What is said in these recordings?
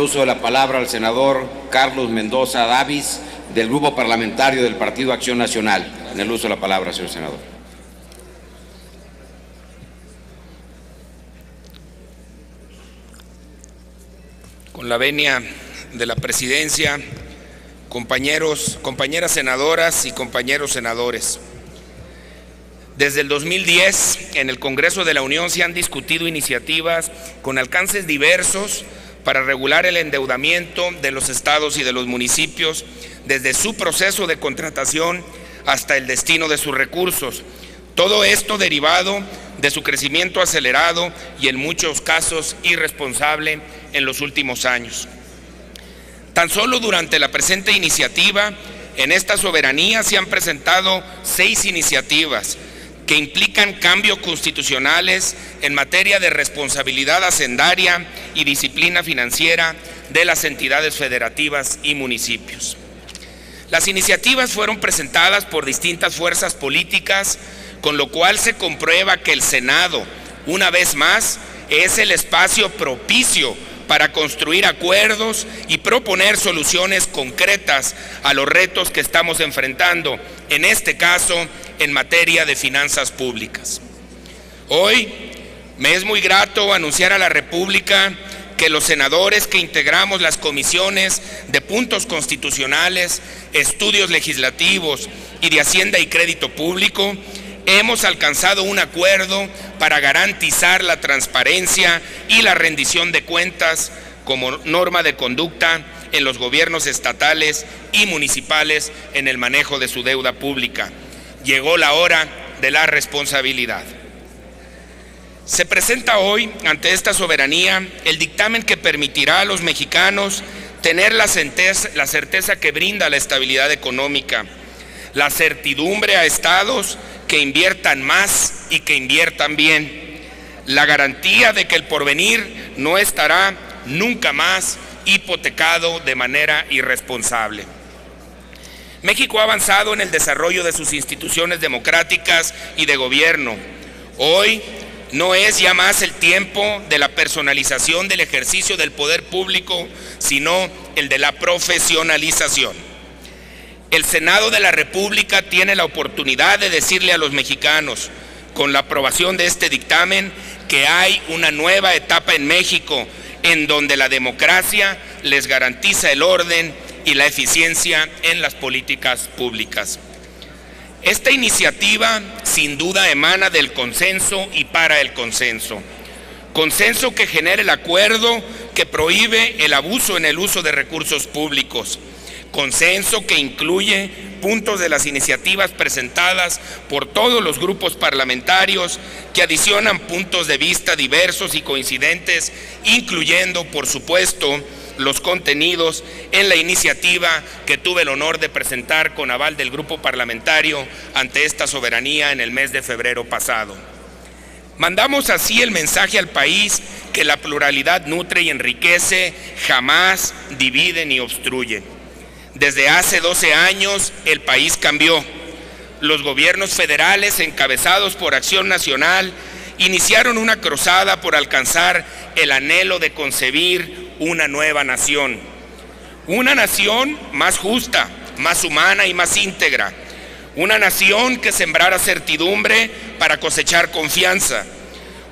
uso de la palabra al senador Carlos Mendoza Davis, del Grupo Parlamentario del Partido Acción Nacional. En el uso de la palabra, señor senador. Con la venia de la presidencia, compañeras senadoras y compañeros senadores. Desde el 2010, en el Congreso de la Unión se han discutido iniciativas con alcances diversos para regular el endeudamiento de los estados y de los municipios, desde su proceso de contratación hasta el destino de sus recursos. Todo esto derivado de su crecimiento acelerado y en muchos casos irresponsable en los últimos años. Tan solo durante la presente iniciativa, en esta soberanía se han presentado 6 iniciativas que implican cambios constitucionales en materia de responsabilidad hacendaria y disciplina financiera de las entidades federativas y municipios. Las iniciativas fueron presentadas por distintas fuerzas políticas, con lo cual se comprueba que el Senado, una vez más, es el espacio propicio para construir acuerdos y proponer soluciones concretas a los retos que estamos enfrentando, en este caso, en materia de finanzas públicas. Hoy me es muy grato anunciar a la República que los senadores que integramos las comisiones de puntos constitucionales, estudios legislativos y de Hacienda y Crédito Público, hemos alcanzado un acuerdo para garantizar la transparencia y la rendición de cuentas como norma de conducta en los gobiernos estatales y municipales en el manejo de su deuda pública. Llegó la hora de la responsabilidad. Se presenta hoy ante esta soberanía el dictamen que permitirá a los mexicanos tener la certeza que brinda la estabilidad económica, la certidumbre a estados que inviertan más y que inviertan bien, la garantía de que el porvenir no estará nunca más hipotecado de manera irresponsable. México ha avanzado en el desarrollo de sus instituciones democráticas y de gobierno. Hoy no es ya más el tiempo de la personalización del ejercicio del poder público, sino el de la profesionalización. El Senado de la República tiene la oportunidad de decirle a los mexicanos, con la aprobación de este dictamen, que hay una nueva etapa en México en donde la democracia les garantiza el orden y la eficiencia en las políticas públicas. Esta iniciativa sin duda emana del consenso y para el consenso. Consenso que genera el acuerdo que prohíbe el abuso en el uso de recursos públicos. Consenso que incluye puntos de las iniciativas presentadas por todos los grupos parlamentarios que adicionan puntos de vista diversos y coincidentes, incluyendo, por supuesto, los contenidos en la iniciativa que tuve el honor de presentar con aval del grupo parlamentario ante esta soberanía en el mes de febrero pasado. Mandamos así el mensaje al país que la pluralidad nutre y enriquece, jamás divide ni obstruye. Desde hace 12 años el país cambió. Los gobiernos federales, encabezados por Acción Nacional, iniciaron una cruzada por alcanzar el anhelo de concebir una nueva nación. Una nación más justa, más humana y más íntegra. Una nación que sembrara certidumbre para cosechar confianza.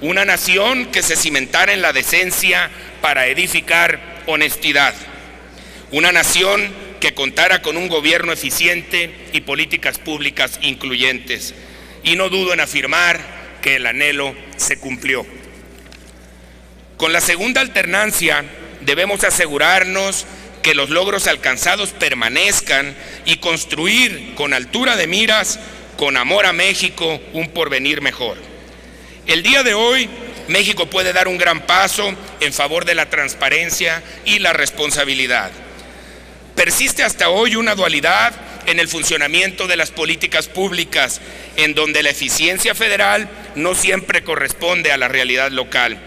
Una nación que se cimentara en la decencia para edificar honestidad. Una nación que contara con un gobierno eficiente y políticas públicas incluyentes. Y no dudo en afirmar que el anhelo se cumplió. Con la segunda alternancia debemos asegurarnos que los logros alcanzados permanezcan y construir con altura de miras, con amor a México, un porvenir mejor. El día de hoy, México puede dar un gran paso en favor de la transparencia y la responsabilidad. Persiste hasta hoy una dualidad en el funcionamiento de las políticas públicas, en donde la eficiencia federal no siempre corresponde a la realidad local.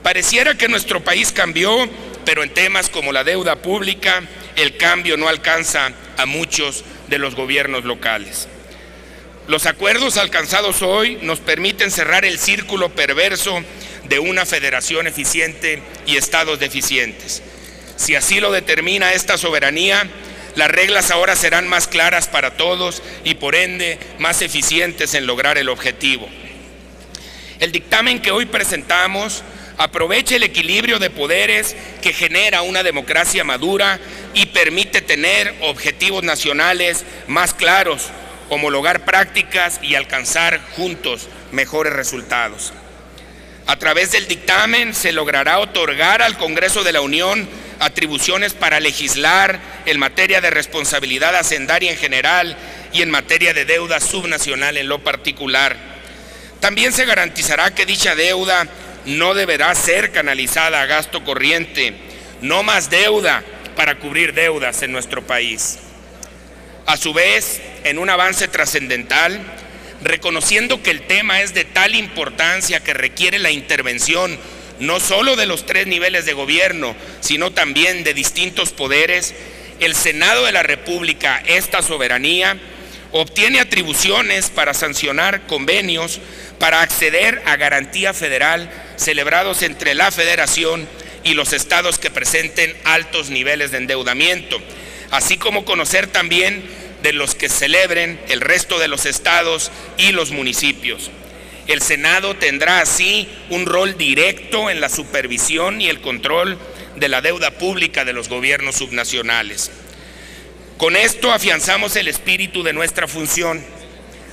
Pareciera que nuestro país cambió, pero en temas como la deuda pública, el cambio no alcanza a muchos de los gobiernos locales. Los acuerdos alcanzados hoy nos permiten cerrar el círculo perverso de una federación eficiente y estados deficientes. Si así lo determina esta soberanía, las reglas ahora serán más claras para todos y por ende más eficientes en lograr el objetivo. El dictamen que hoy presentamos aprovecha el equilibrio de poderes que genera una democracia madura y permite tener objetivos nacionales más claros, homologar prácticas y alcanzar juntos mejores resultados. A través del dictamen se logrará otorgar al Congreso de la Unión atribuciones para legislar en materia de responsabilidad hacendaria en general y en materia de deuda subnacional en lo particular. También se garantizará que dicha deuda no deberá ser canalizada a gasto corriente, no más deuda para cubrir deudas en nuestro país. A su vez, en un avance trascendental, reconociendo que el tema es de tal importancia que requiere la intervención no solo de los 3 niveles de gobierno, sino también de distintos poderes, el Senado de la República, esta soberanía, obtiene atribuciones para sancionar convenios para acceder a garantía federal celebrados entre la Federación y los estados que presenten altos niveles de endeudamiento, así como conocer también de los que celebren el resto de los estados y los municipios. El Senado tendrá así un rol directo en la supervisión y el control de la deuda pública de los gobiernos subnacionales. Con esto afianzamos el espíritu de nuestra función,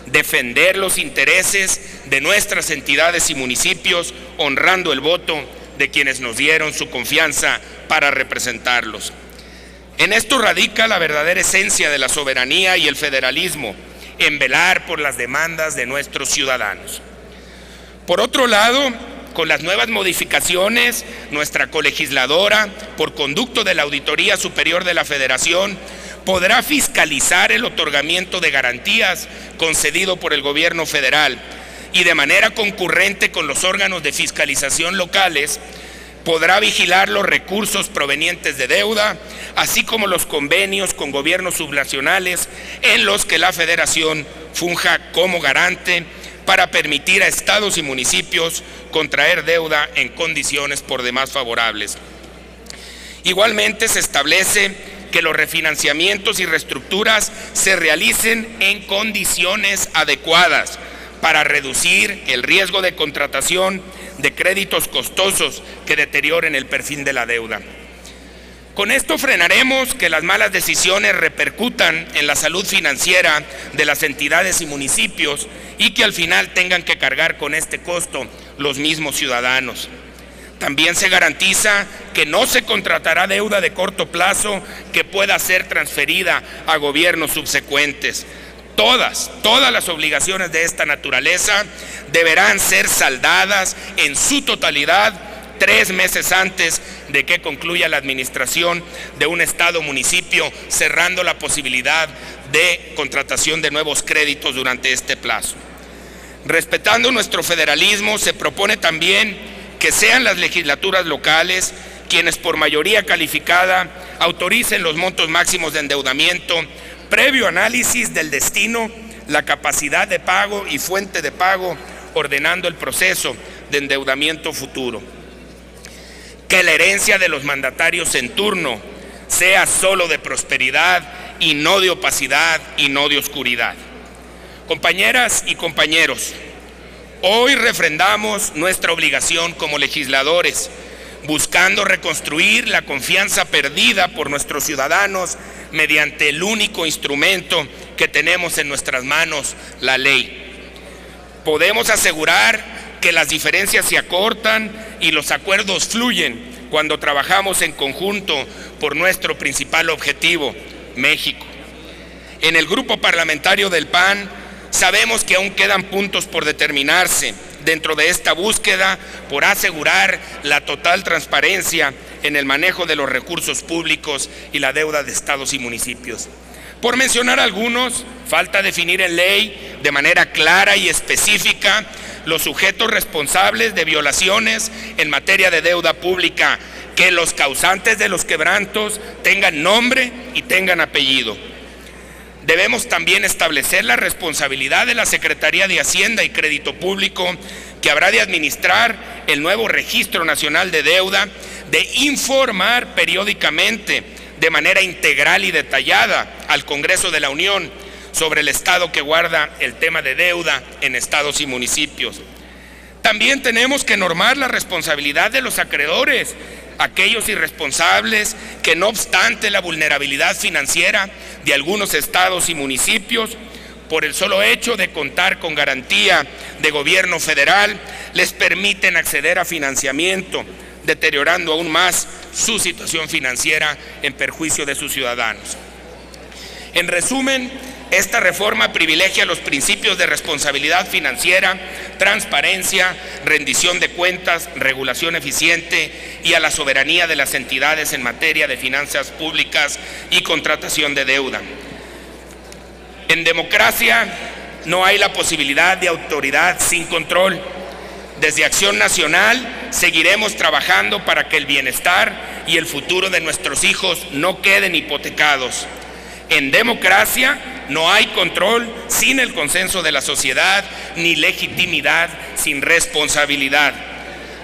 defender los intereses de nuestras entidades y municipios, honrando el voto de quienes nos dieron su confianza para representarlos. En esto radica la verdadera esencia de la soberanía y el federalismo, en velar por las demandas de nuestros ciudadanos. Por otro lado, con las nuevas modificaciones, nuestra colegisladora, por conducto de la Auditoría Superior de la Federación, podrá fiscalizar el otorgamiento de garantías concedido por el gobierno federal y de manera concurrente con los órganos de fiscalización locales, podrá vigilar los recursos provenientes de deuda, así como los convenios con gobiernos subnacionales en los que la Federación funja como garante para permitir a estados y municipios contraer deuda en condiciones por demás favorables. Igualmente se establece que los refinanciamientos y reestructuras se realicen en condiciones adecuadas para reducir el riesgo de contratación de créditos costosos que deterioren el perfil de la deuda. Con esto frenaremos que las malas decisiones repercutan en la salud financiera de las entidades y municipios y que al final tengan que cargar con este costo los mismos ciudadanos. También se garantiza que no se contratará deuda de corto plazo que pueda ser transferida a gobiernos subsecuentes. Todas las obligaciones de esta naturaleza deberán ser saldadas en su totalidad 3 meses antes de que concluya la administración de un estado o municipio, cerrando la posibilidad de contratación de nuevos créditos durante este plazo. Respetando nuestro federalismo, se propone también que sean las legislaturas locales quienes por mayoría calificada autoricen los montos máximos de endeudamiento, previo análisis del destino, la capacidad de pago y fuente de pago, ordenando el proceso de endeudamiento futuro. Que la herencia de los mandatarios en turno sea solo de prosperidad y no de opacidad y no de oscuridad. Compañeras y compañeros, hoy refrendamos nuestra obligación como legisladores, buscando reconstruir la confianza perdida por nuestros ciudadanos mediante el único instrumento que tenemos en nuestras manos, la ley. Podemos asegurar que las diferencias se acortan y los acuerdos fluyen cuando trabajamos en conjunto por nuestro principal objetivo, México. En el grupo parlamentario del PAN sabemos que aún quedan puntos por determinarse dentro de esta búsqueda por asegurar la total transparencia en el manejo de los recursos públicos y la deuda de estados y municipios. Por mencionar algunos, falta definir en ley de manera clara y específica los sujetos responsables de violaciones en materia de deuda pública, que los causantes de los quebrantos tengan nombre y tengan apellido. Debemos también establecer la responsabilidad de la Secretaría de Hacienda y Crédito Público, que habrá de administrar el nuevo Registro Nacional de Deuda, de informar periódicamente de manera integral y detallada al Congreso de la Unión sobre el estado que guarda el tema de deuda en estados y municipios. También tenemos que normar la responsabilidad de los acreedores, aquellos irresponsables que, no obstante la vulnerabilidad financiera de algunos estados y municipios, por el solo hecho de contar con garantía de gobierno federal, les permiten acceder a financiamiento, deteriorando aún más su situación financiera en perjuicio de sus ciudadanos. En resumen, esta reforma privilegia los principios de responsabilidad financiera, transparencia, rendición de cuentas, regulación eficiente y a la soberanía de las entidades en materia de finanzas públicas y contratación de deuda. En democracia no hay la posibilidad de autoridad sin control. Desde Acción Nacional seguiremos trabajando para que el bienestar y el futuro de nuestros hijos no queden hipotecados. En democracia no hay control sin el consenso de la sociedad, ni legitimidad sin responsabilidad.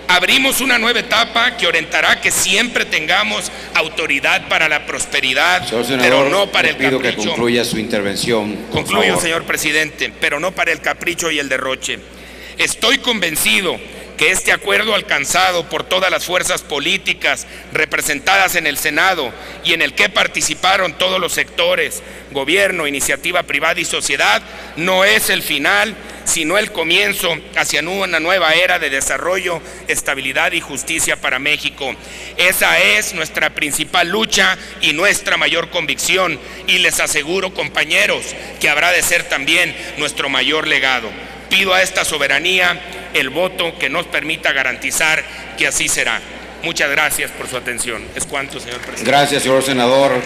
Abrimos una nueva etapa que orientará que siempre tengamos autoridad para la prosperidad, señor senador, pero no para el pido capricho. que concluya su intervención. Concluyo, señor presidente, pero no para el capricho y el derroche. Estoy convencido que este acuerdo alcanzado por todas las fuerzas políticas representadas en el Senado y en el que participaron todos los sectores, gobierno, iniciativa privada y sociedad, no es el final, sino el comienzo hacia una nueva era de desarrollo, estabilidad y justicia para México. Esa es nuestra principal lucha y nuestra mayor convicción, y les aseguro, compañeros, que habrá de ser también nuestro mayor legado. Pido a esta soberanía el voto que nos permita garantizar que así será. Muchas gracias por su atención. Es cuanto, señor presidente. Gracias, señor senador.